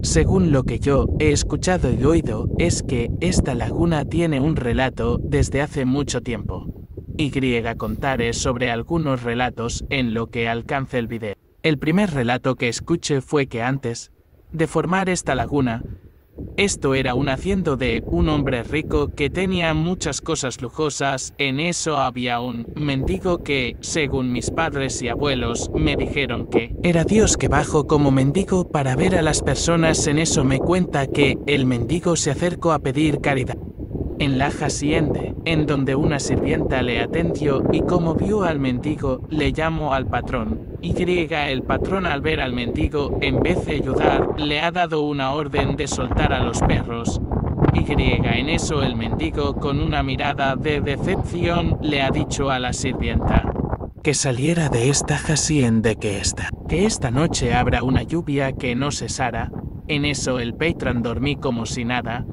Según lo que yo he escuchado y oído, es que esta laguna tiene un relato desde hace mucho tiempo. Y contaré sobre algunos relatos en lo que alcance el video. El primer relato que escuché fue que antes de formar esta laguna, esto era un haciendo de un hombre rico que tenía muchas cosas lujosas. En eso había un mendigo que, según mis padres y abuelos, me dijeron que era Dios que bajó como mendigo para ver a las personas. En eso me cuenta que el mendigo se acercó a pedir caridad en la hacienda, en donde una sirvienta le atendió y como vio al mendigo, le llamó al patrón. Y el patrón al ver al mendigo, en vez de ayudar, le ha dado una orden de soltar a los perros. Y en eso el mendigo, con una mirada de decepción, le ha dicho a la sirvienta que saliera de esta hacienda que esta noche habrá una lluvia que no cesara. En eso el patrón dormí como si nada.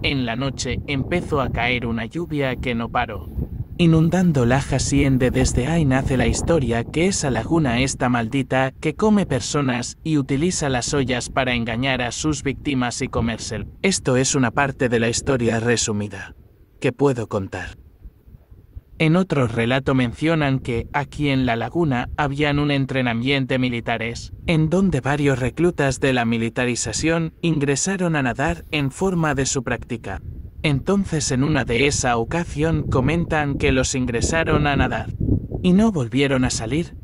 En la noche empezó a caer una lluvia que no paró, inundando la hacienda. Desde ahí nace la historia que esa laguna está maldita, que come personas y utiliza las ollas para engañar a sus víctimas y comérselo. Esto es una parte de la historia resumida que puedo contar. En otro relato mencionan que aquí en la laguna habían un entrenamiento militares, en donde varios reclutas de la militarización ingresaron a nadar en forma de su práctica. Entonces en una de esa ocasión comentan que los ingresaron a nadar y no volvieron a salir.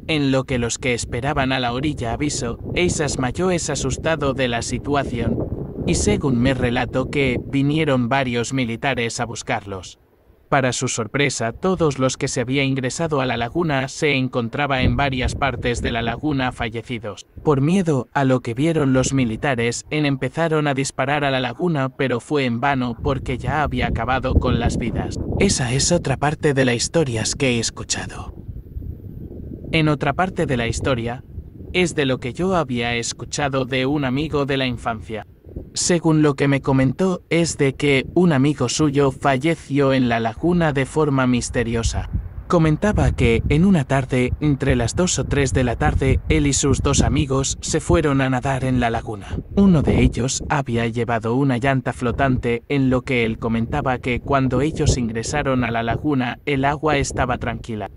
En lo que los que esperaban a la orilla aviso, Eisas Mayo es asustado de la situación, y según me relato que vinieron varios militares a buscarlos. Para su sorpresa, todos los que se había ingresado a la laguna se encontraba en varias partes de la laguna fallecidos. Por miedo a lo que vieron los militares, empezaron a disparar a la laguna, pero fue en vano porque ya había acabado con las vidas. Esa es otra parte de las historias que he escuchado. En otra parte de la historia, es de lo que yo había escuchado de un amigo de la infancia. Según lo que me comentó, es de que un amigo suyo falleció en la laguna de forma misteriosa. Comentaba que en una tarde, entre las 2 o 3 de la tarde, él y sus dos amigos se fueron a nadar en la laguna. Uno de ellos había llevado una llanta flotante, en lo que él comentaba que cuando ellos ingresaron a la laguna, el agua estaba tranquila.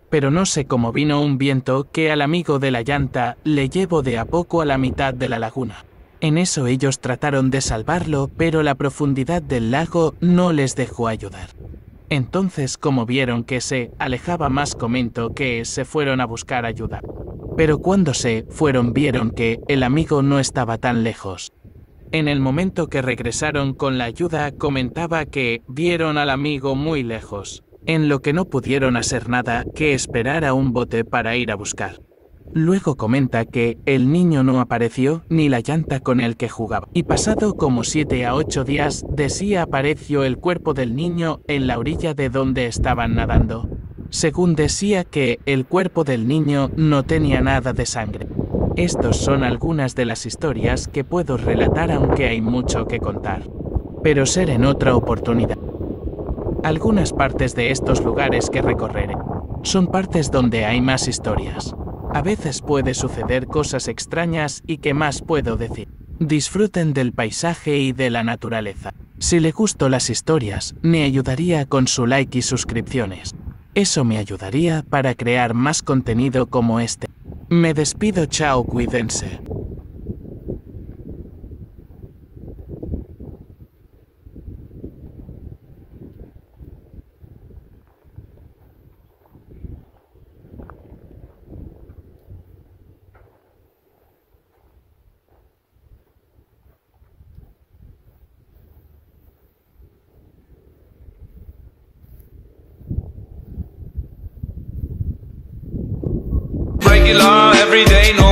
Pero no sé cómo vino un viento que al amigo de la llanta le llevó de a poco a la mitad de la laguna. En eso ellos trataron de salvarlo, pero la profundidad del lago no les dejó ayudar. Entonces, como vieron que se alejaba más, comentó que se fueron a buscar ayuda. Pero cuando se fueron vieron que el amigo no estaba tan lejos. En el momento que regresaron con la ayuda, comentaba que vieron al amigo muy lejos, en lo que no pudieron hacer nada que esperar a un bote para ir a buscar. Luego comenta que el niño no apareció ni la llanta con el que jugaba. Y pasado como 7 a 8 días, de sí apareció el cuerpo del niño en la orilla de donde estaban nadando. Según decía que el cuerpo del niño no tenía nada de sangre. Estos son algunas de las historias que puedo relatar, aunque hay mucho que contar. Pero será en otra oportunidad. Algunas partes de estos lugares que recorreré son partes donde hay más historias. A veces puede suceder cosas extrañas y ¿qué más puedo decir? Disfruten del paisaje y de la naturaleza. Si les gustó las historias, me ayudaría con su like y suscripciones. Eso me ayudaría para crear más contenido como este. Me despido, chao, cuídense. Regular, everyday, no